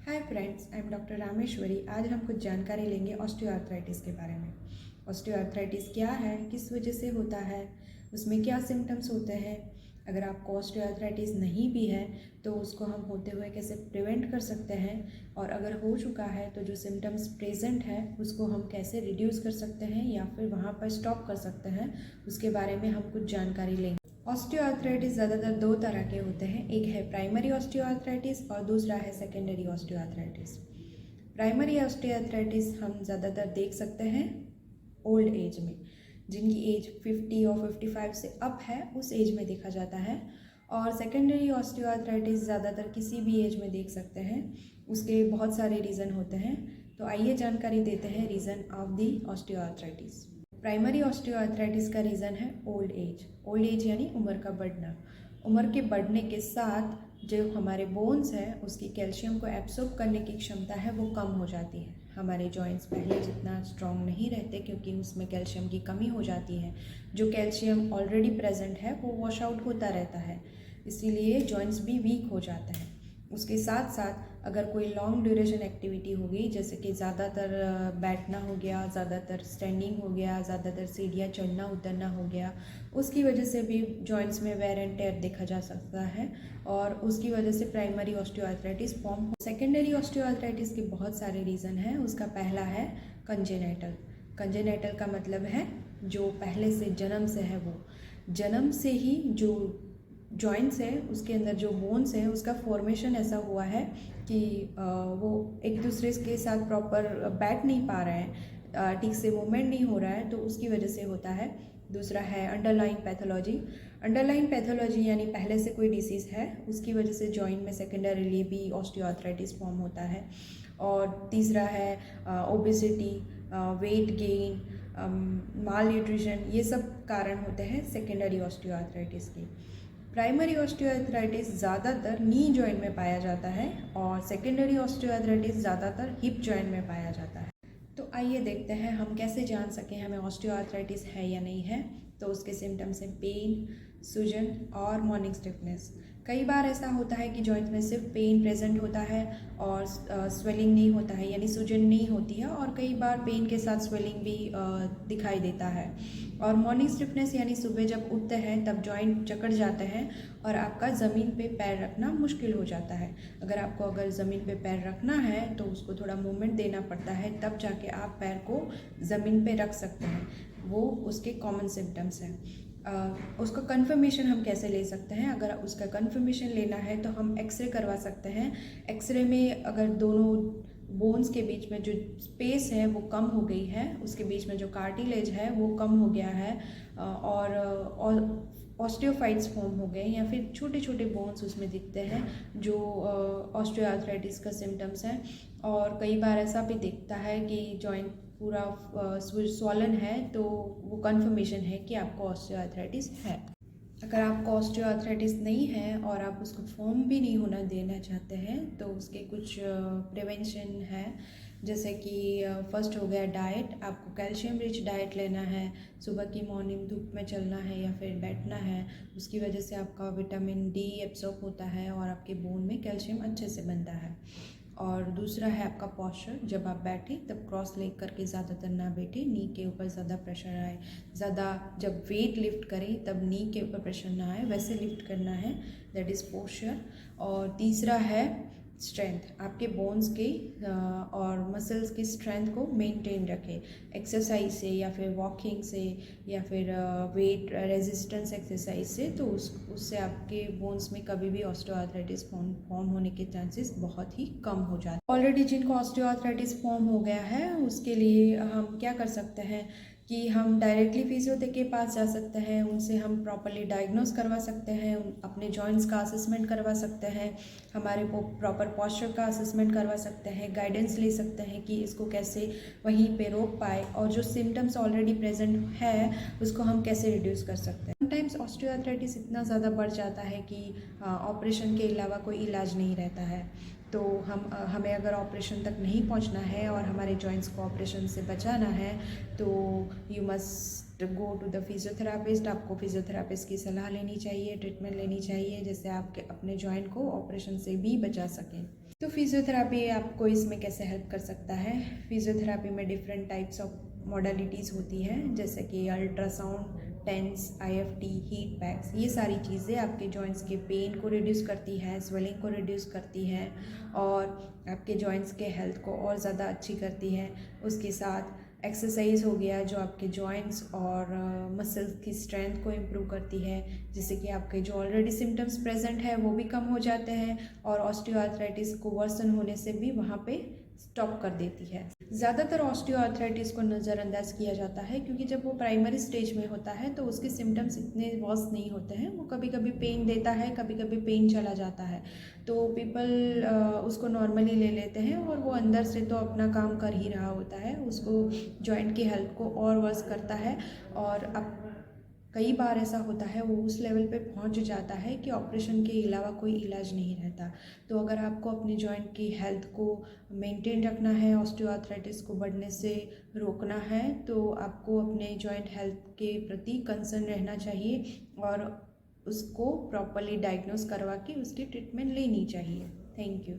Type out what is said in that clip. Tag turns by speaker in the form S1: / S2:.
S1: Hi friends, I am doctor Rameshwari. आज हम कुछ जानकारी लेंगे ऑस्टियोआर्थराइटिस के बारे में। ऑस्टियोआर्थराइटिस क्या है, किस वजह से होता है, उसमें क्या सिम्टम्स होते हैं। अगर आपको ऑस्टियोआर्थराइटिस नहीं भी है तो उसको हम होते हुए कैसे प्रिवेंट कर सकते हैं, और अगर हो चुका है तो जो सिम्टम्स प्रेजेंट है उसको हम कैसे रिड्यूस कर सकते हैं या फिर वहाँ पर स्टॉप कर सकते हैं, उसके बारे में हम कुछ जानकारी लेंगे। ऑस्टियोआर्थराइटिस ज़्यादातर दो तरह के होते हैं, एक है प्राइमरी ऑस्टियोआर्थराइटिस और दूसरा है सेकेंडरी ऑस्टियोआर्थराइटिस। प्राइमरी ऑस्टियोआर्थराइटिस हम ज़्यादातर देख सकते हैं ओल्ड एज में, जिनकी एज 50 और 55 से अप है उस एज में देखा जाता है। और सेकेंडरी ऑस्टियोआर्थराइटिस ज़्यादातर किसी भी एज में देख सकते हैं। उसके बहुत सारे रीज़न होते हैं, तो आइए जानकारी देते हैं reason of the osteoarthritis. Primary osteoarthritis का रीज़न है ओल्ड एज। ओल्ड एज यानी उम्र का बढ़ना। उम्र के बढ़ने के साथ जो हमारे बोन्स है उसकी कैल्शियम को एब्सॉर्ब करने की क्षमता है वो कम हो जाती है। हमारे जॉइंट्स पहले जितना स्ट्रॉन्ग नहीं रहते क्योंकि उसमें कैल्शियम की कमी हो जाती है। जो कैल्शियम ऑलरेडी प्रेजेंट है वो वॉश आउट होता रहता है, इसीलिए जॉइंट्स भी वीक हो जाते हैं। उसके साथ साथ अगर कोई लॉन्ग ड्यूरेशन एक्टिविटी होगी, जैसे कि ज़्यादातर बैठना हो गया, ज़्यादातर स्टैंडिंग हो गया, ज़्यादातर सीढ़ियाँ चढ़ना उतरना हो गया, उसकी वजह से भी जॉइंट्स में वेयर एंड टेयर देखा जा सकता है और उसकी वजह से प्राइमरी ऑस्टियोआर्थराइटिस फॉर्म हो। सेकेंडरी ऑस्टियोआर्थराइटिस के बहुत सारे रीज़न हैं। उसका पहला है कंजेनाइटल। कंजेनाइटल का मतलब है जो पहले से जन्म से है, वो जन्म से ही जो जॉइंट्स है उसके अंदर जो बोन्स है उसका फॉर्मेशन ऐसा हुआ है कि वो एक दूसरे के साथ प्रॉपर बैठ नहीं पा रहे हैं, ठीक से मूवमेंट नहीं हो रहा है, तो उसकी वजह से होता है। दूसरा है अंडरलाइन पैथोलॉजी। अंडरलाइन पैथोलॉजी यानी पहले से कोई डिसीज़ है उसकी वजह से जॉइंट में सेकेंडरीली भी ऑस्टियोआर्थराइटिस फॉर्म होता है। और तीसरा है ओबेसिटी, वेट गेन, माल न्यूट्रिशन, ये सब कारण होते हैं सेकेंडरी ऑस्टियोआर्थराइटिस के। प्राइमरी ऑस्टियोआर्थराइटिस ज़्यादातर नी जॉइंट में पाया जाता है और सेकेंडरी ऑस्टियोआर्थराइटिस ज़्यादातर हिप जॉइंट में पाया जाता है। तो आइए देखते हैं हम कैसे जान सकें हमें ऑस्टियोआर्थराइटिस है या नहीं है। तो उसके सिम्टम्स हैं पेन, सूजन और मॉर्निंग स्टिफनेस। कई बार ऐसा होता है कि जॉइंट में सिर्फ पेन प्रेजेंट होता है और स्वेलिंग नहीं होता है, यानी सूजन नहीं होती है, और कई बार पेन के साथ स्वेलिंग भी दिखाई देता है। और मॉर्निंग स्टिफनेस यानी सुबह जब उठते हैं तब जॉइंट जकड़ जाते हैं और आपका ज़मीन पे पैर रखना मुश्किल हो जाता है। अगर ज़मीन पे पैर रखना है तो उसको थोड़ा मूवमेंट देना पड़ता है, तब जाके आप पैर को ज़मीन पे रख सकते हैं। वो उसके कॉमन सिम्टम्स हैं। उसका कंफर्मेशन हम कैसे ले सकते हैं? अगर उसका कंफर्मेशन लेना है तो हम एक्सरे करवा सकते हैं। एक्सरे में अगर दोनों बोन्स के बीच में जो स्पेस है वो कम हो गई है, उसके बीच में जो कार्टिलेज है वो कम हो गया है, और ऑस्टियोफाइट्स फॉर्म हो गए या फिर छोटे छोटे बोन्स उसमें दिखते हैं जो ऑस्टियोआर्थराइटिस का सिम्टम्स हैं। और कई बार ऐसा भी दिखता है कि जॉइंट पूरा स्वॉलन है, तो वो कंफर्मेशन है कि आपको ऑस्टियोआर्थराइटिस है। अगर आपको ऑस्टियोआर्थराइटिस नहीं है और आप उसको फॉर्म भी नहीं होना देना चाहते हैं तो उसके कुछ प्रिवेंशन है, जैसे कि फर्स्ट हो गया डाइट। आपको कैल्शियम रिच डाइट लेना है, सुबह की मॉर्निंग धूप में चलना है या फिर बैठना है, उसकी वजह से आपका विटामिन डी एब्सॉर्ब होता है और आपके बोन में कैल्शियम अच्छे से बनता है। और दूसरा है आपका पॉस्चर। जब आप बैठें तब क्रॉस लेग करके ज़्यादातर ना बैठें, नी के ऊपर ज़्यादा प्रेशर आए। ज़्यादा जब वेट लिफ्ट करें तब नी के ऊपर प्रेशर ना आए, वैसे लिफ्ट करना है, दैट इज़ पोस्चर। और तीसरा है स्ट्रेंथ। आपके बोन्स की और मसल्स की स्ट्रेंथ को मेंटेन रखें एक्सरसाइज से या फिर वॉकिंग से या फिर वेट रेजिस्टेंस एक्सरसाइज से, तो उससे आपके बोन्स में कभी भी ऑस्टियोआर्थराइटिस फॉर्म होने के चांसेस बहुत ही कम हो जाते हैं। ऑलरेडी जिनको ऑस्टियोआर्थराइटिस फॉर्म हो गया है उसके लिए हम क्या कर सकते हैं कि हम डायरेक्टली फिजियोथेरेपी के पास जा सकते हैं, उनसे हम प्रॉपरली डायग्नोस करवा सकते हैं, अपने जॉइंट्स का असेसमेंट करवा सकते हैं, हमारे को प्रॉपर पॉस्चर का असेसमेंट करवा सकते हैं, गाइडेंस ले सकते हैं कि इसको कैसे वहीं पे रोक पाए, और जो सिम्टम्स ऑलरेडी प्रेजेंट है उसको हम कैसे रिड्यूस कर सकते हैं। समटाइम्स ऑस्टियोआर्थराइटिस इतना ज़्यादा बढ़ जाता है कि ऑपरेशन के अलावा कोई इलाज नहीं रहता है। तो हमें अगर ऑपरेशन तक नहीं पहुंचना है और हमारे जॉइंट्स को ऑपरेशन से बचाना है तो you must go to the physiotherapist. आपको फिजियोथेरापिस्ट की सलाह लेनी चाहिए, ट्रीटमेंट लेनी चाहिए, जिससे आप अपने जॉइंट को ऑपरेशन से भी बचा सकें। तो फिज़ियोथेरेपी आपको इसमें कैसे हेल्प कर सकता है? फिज़ियोथेरेपी में डिफरेंट टाइप्स ऑफ मॉडलिटीज़ होती हैं, जैसे कि ultrasound, TENS, IFT, heat packs. ये सारी चीज़ें आपके जॉइंट्स के पेन को रिड्यूस करती है, स्वेलिंग को रिड्यूस करती है और आपके जॉइंट्स के हेल्थ को और ज़्यादा अच्छी करती है। उसके साथ एक्सरसाइज हो गया जो आपके जॉइंट्स और मसल्स की स्ट्रेंथ को इम्प्रूव करती है, जिससे कि आपके जो ऑलरेडी सिम्टम्स प्रेजेंट है वो भी कम हो जाते हैं और ऑस्टियोआर्थराइटिस को वर्सन होने से भी वहाँ पे स्टॉप कर देती है। ज़्यादातर ऑस्टियोआर्थराइटिस को नज़रअंदाज किया जाता है क्योंकि जब वो प्राइमरी स्टेज में होता है तो उसके सिम्टम्स इतने वर्स नहीं होते हैं। वो कभी कभी पेन देता है, कभी कभी पेन चला जाता है, तो पीपल उसको नॉर्मली ले लेते हैं और वो अंदर से तो अपना काम कर ही रहा होता है, उसको जॉइंट की हेल्थ को और वर्स करता है। और अब कई बार ऐसा होता है वो उस लेवल पे पहुंच जाता है कि ऑपरेशन के अलावा कोई इलाज नहीं रहता। तो अगर आपको अपने जॉइंट की हेल्थ को मेंटेन रखना है, ऑस्टियोआर्थराइटिस को बढ़ने से रोकना है, तो आपको अपने जॉइंट हेल्थ के प्रति कंसर्न रहना चाहिए और उसको प्रॉपरली डायग्नोस करवा के उसकी ट्रीटमेंट लेनी चाहिए। Thank you.